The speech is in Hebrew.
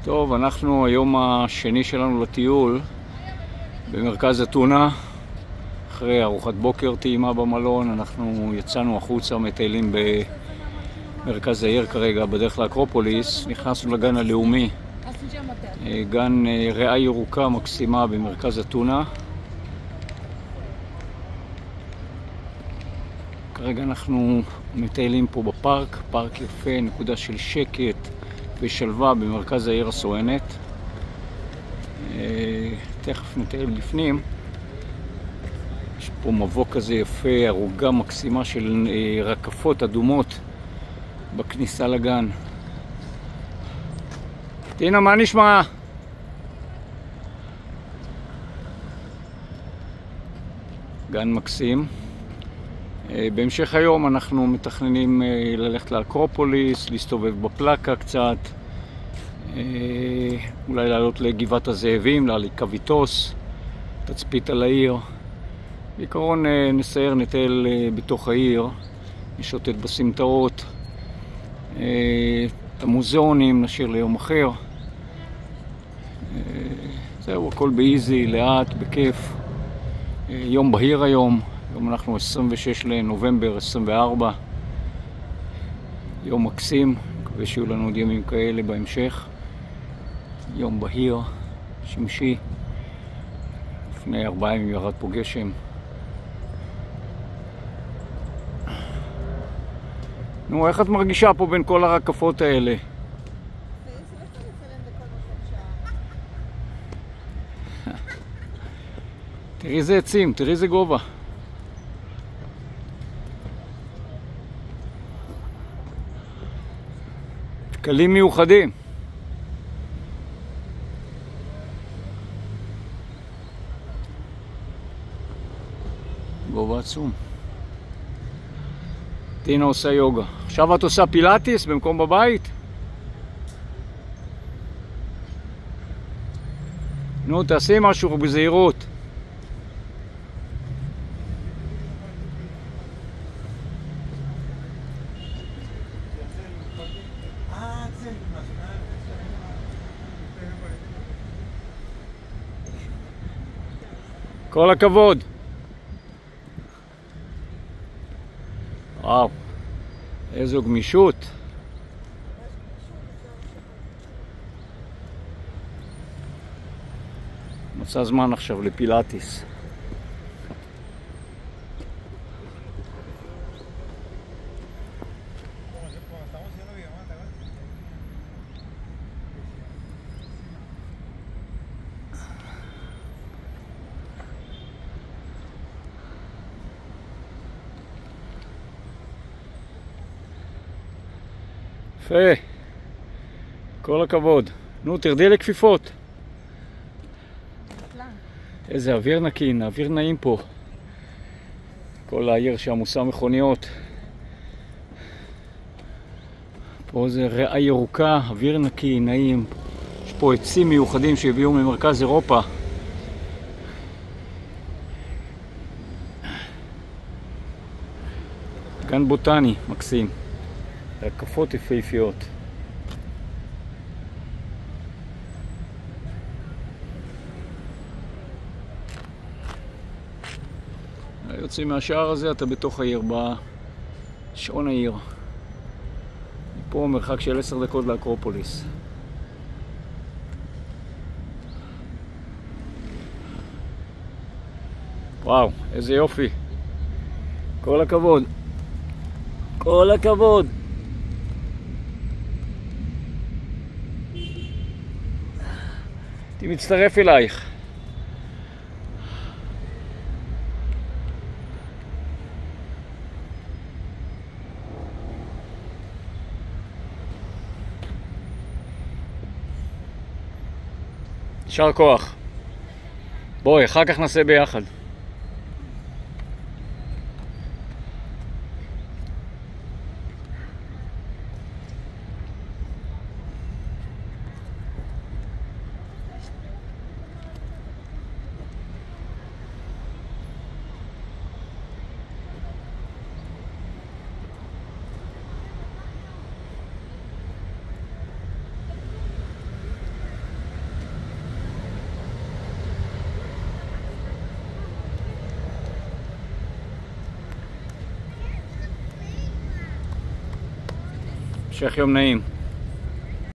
טוב, אנחנו היום השני שלנו לטיול במרכז אתונה. אחרי ארוחת בוקר טעימה במלון, אנחנו יצאנו החוצה, מטיילים במרכז העיר כרגע, בדרך לאקרופוליס. נכנסנו לגן הלאומי, גן ריאה ירוקה מקסימה במרכז אתונה. כרגע אנחנו מטיילים פה בפארק, פארק יפה, נקודה של שקט ושלווה במרכז העיר הסואנת. תכף נטייל לפנים. יש פה מבוא כזה יפה, ערוגה מקסימה של רקפות אדומות בכניסה לגן. טינה, מה נשמע? גן מקסים. בהמשך היום אנחנו מתכננים ללכת לאקרופוליס, להסתובב בפלקה קצת, אולי לעלות לגבעת הזאבים, לאליקוויטוס, תצפית על העיר. בעיקרון נסייר, נטייל בתוך העיר, נשוטט בסמטאות, את המוזיאונים נשאיר ליום אחר. זהו, הכל באיזי, לאט, בכיף. יום בהיר היום. היום אנחנו 26 לנובמבר 24. יום מקסים, מקווה שיהיו לנו עוד ימים כאלה בהמשך. יום בהיר, שמשי. לפני 4 ימים ירד פה גשם. נו, איך את מרגישה פה בין כל הרקפות האלה? תראי איזה עצים, תראי איזה גובה. דקלים מיוחדים. גובה עצום. טינה עושה יוגה. עכשיו את עושה פילאטיס במקום בבית? נו, תעשי משהו בזהירות. כל הכבוד. וואו, איזו גמישות. מצא זמן עכשיו לפילאטיס. יפה, כל הכבוד. נו, תרדי לכפיפות. איזה אוויר נקי, אוויר נעים פה. כל העיר שעמוסה מכוניות. פה זה ריאה ירוקה, אוויר נקי, נעים. יש פה עצים מיוחדים שהביאו ממרכז אירופה. גן בוטני, מקסים. רקפות יפהפיות. יוצאים מהשער הזה, אתה בתוך העיר, בשעון העיר. פה מרחק של 10 דקות לאקרופוליס. וואו, איזה יופי. כל הכבוד. כל הכבוד. אני מצטרף אלייך. יישר כוח. בואי, אחר כך נעשה ביחד. המשך יום נעים.